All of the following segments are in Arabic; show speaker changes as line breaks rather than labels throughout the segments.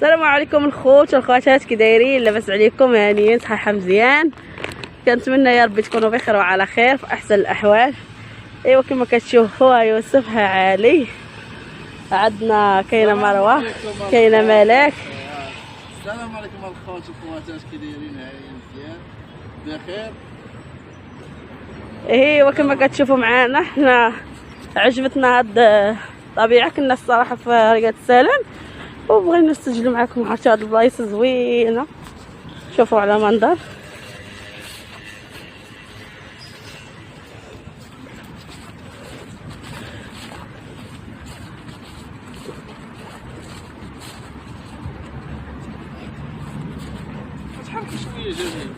السلام عليكم الخوت والخواتات، كي دايرين؟ لاباس عليكم؟ هانيين صحيحه مزيان. كنتمنى يا ربي تكونوا بخير وعلى خير في احسن الاحوال. ايوا كما كتشوفوا يوسف ها علي، عندنا كاينه مروه، كاينه ملاك.
السلام عليكم الخوت والخواتات، كي دايرين؟ هانيين مزيان بخير.
ايوا كما كتشوفوا معنا حنا عجبتنا هاد الطبيعه، كنا الصراحه في رياض السلام وبغينا نسجلوا معكم حتى هاد البلايص زوينه. شوفوا على منظر.
تحرك شويه جميل.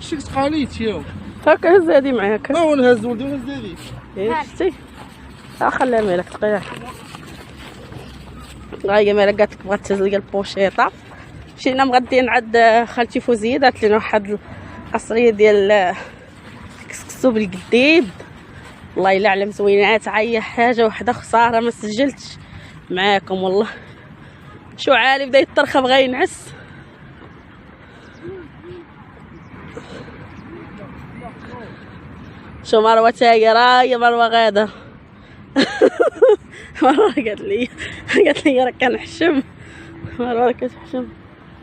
شتي تقاليت ياو
هاكا هز هادي معاك.
ها هو نهز ولدي ونهز هادي.
شتي خليها مالك تقيها. هاهي مالك قالت لك بغات تهز ليا البوشيطه. مشينا مغديين عند خالتي فوزيه، دارت لنا واحد القصريه ديال الكسكسو بالقديد. والله الا علم زوينات. عيا حاجه وحده خساره ما سجلتش معاكم والله. شو عالي بدا يطرخ بغا ينعس. شو مروه تايره يا مروه غاده. مروه قالت لي راه كنحشم. مروه كتحشم.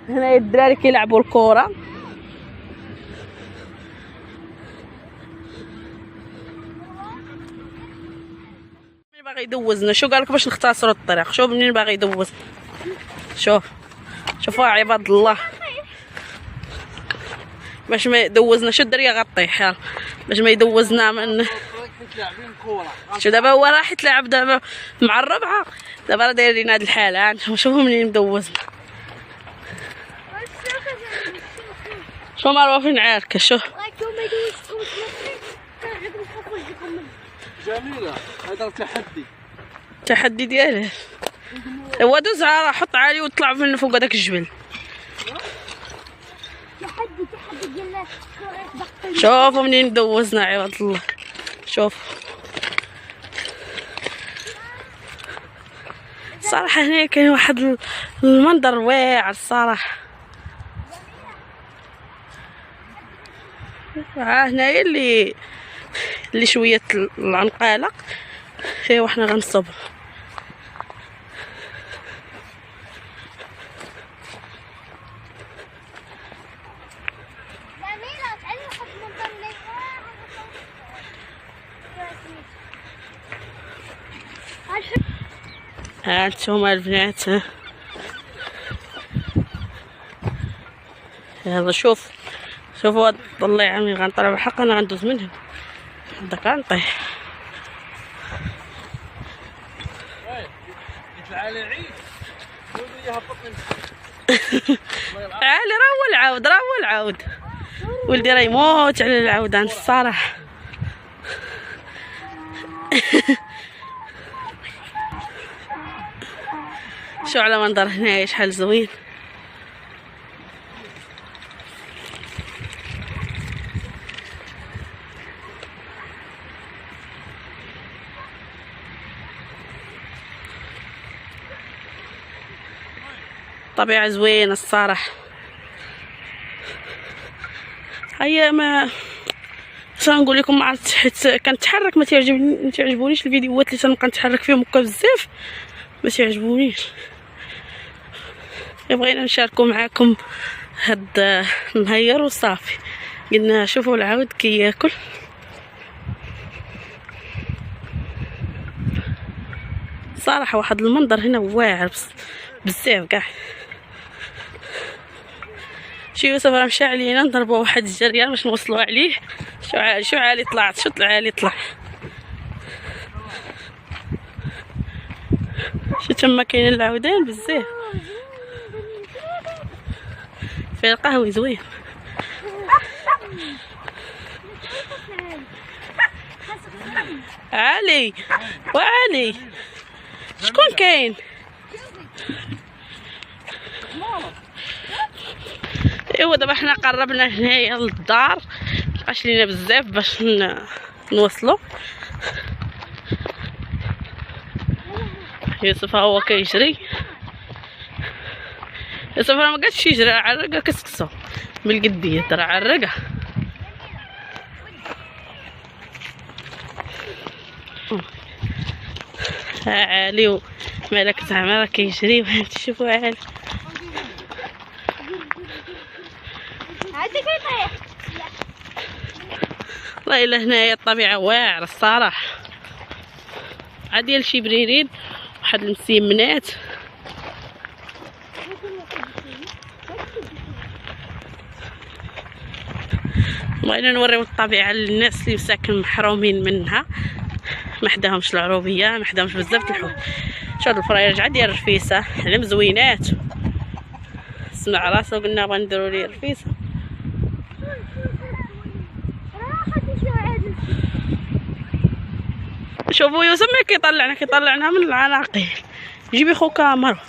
هنا الدراري كيلعبوا الكره. مين باغي يدوزنا؟ شو قالك باش نختصروا الطريق؟ شوف منين باغي يدوزنا. شوفوا عباد الله باش ما يدوزنا. شو الدريه غطيح يلا باش ما يدوزنا من. شو دابا هو راح يتلاعب دابا مع الربعه، دابا راه دايرين هاد الحاله. شوفوا منين مدوزنا. شو مروه فين عاركه؟ شوف
جميله. هذا
التحدي دياله. هو دوزها، حط عالي وطلع من فوق هذاك الجبل. شوفوا منين دوزنا عباد الله. شوف صراحه هنا كاين واحد المنظر واعر الصراحه. هنايا اللي شويه العنقاله. ايوا حنا غنصب. ها انتوما البنات. يلا شوفوا هاد الضليعه ملي غنطلع بالحق انا غندوز منهم. هذاك غنطيح. عالي راه هو العاود. ولدي راه يموت على العودان الصراحه. شو على منظر هنايا شحال زوين. طبيعة زوينة الصراحة. هيا ما نقول لكم، ما عرفت حيت كنتحرك ما تعجبونيش الفيديوهات اللي تنبقى نتحرك فيهم هكا بزاف، ما تعجبونيش. بغينا نشاركوا معاكم هاد النهير وصافي. قلنا شوفوا العود كياكل. صراحه واحد المنظر هنا واعر بزاف كاع. شي يوسف راه مشى علينا نضربوا واحد الجريان باش نوصلوا عليه. شو عالي طلعت. شو عالي طلع. شو تما كاين العودان بزاف. في القهوي زوين. علي وعلي شكون كاين؟ ايوا دابا حنا قربنا هنايا للدار، مابقاش لينا بزاف باش نوصلوا. يوسف هو كيجري. صافي ما قالش يجري عرقه كسكسو بالقديه ترى عرقه. عالي ومالك زعما راه كيجري وهانتي شوفوا عالي. والله الا هنايا الطبيعه واعره الصراحه، عاد ديال شي بريرين واحد المسيمنات. بغينا نوريو الطبيعه للناس اللي مساكن محرومين منها، ما حداهمش العروبيه، ما حداهمش بزاف د الحوايج. شوف هاد الفرايرج عاد ديال الرفيسه على مزوينات، سمع راسو قلنا بغا نديرو ليه رفيسه. شوفوا يوسف ما كيطلعنا من العناقيل. جيبي خو كاميرا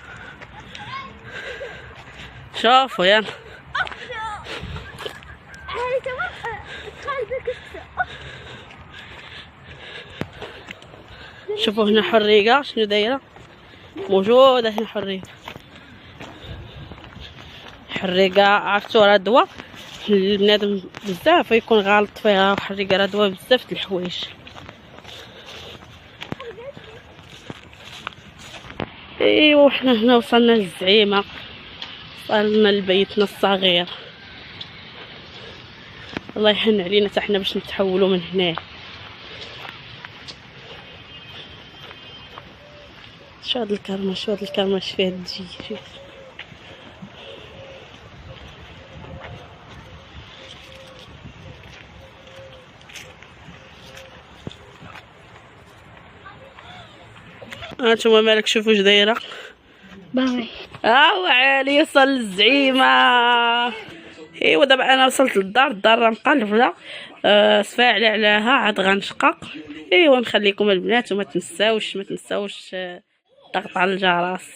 شوفوا يلا. شوفوا هنا حريقة شنو دايرة موجودة هنا. حريقة عرفتو راه دوا البنادم بزاف يكون غالط فيها، وحريقة راه دوا بزاف د الحوايج. ايوا حنا هنا وصلنا للزعيمة، وصلنا لبيتنا الصغير. الله يحن علينا حتى حنا باش نتحولوا من هنا. شو هاد الكرمش فيه تجي. هانتوما مالك شوفوا اش دايره باغي. عالي وصل للزعيمه. ايوا دابا انا وصلت للدار، الدار راه مقلبله سفاعله عليها عاد غنشقق. ايوا نخليكم البنات وما تنساوش ضغط على الجرس.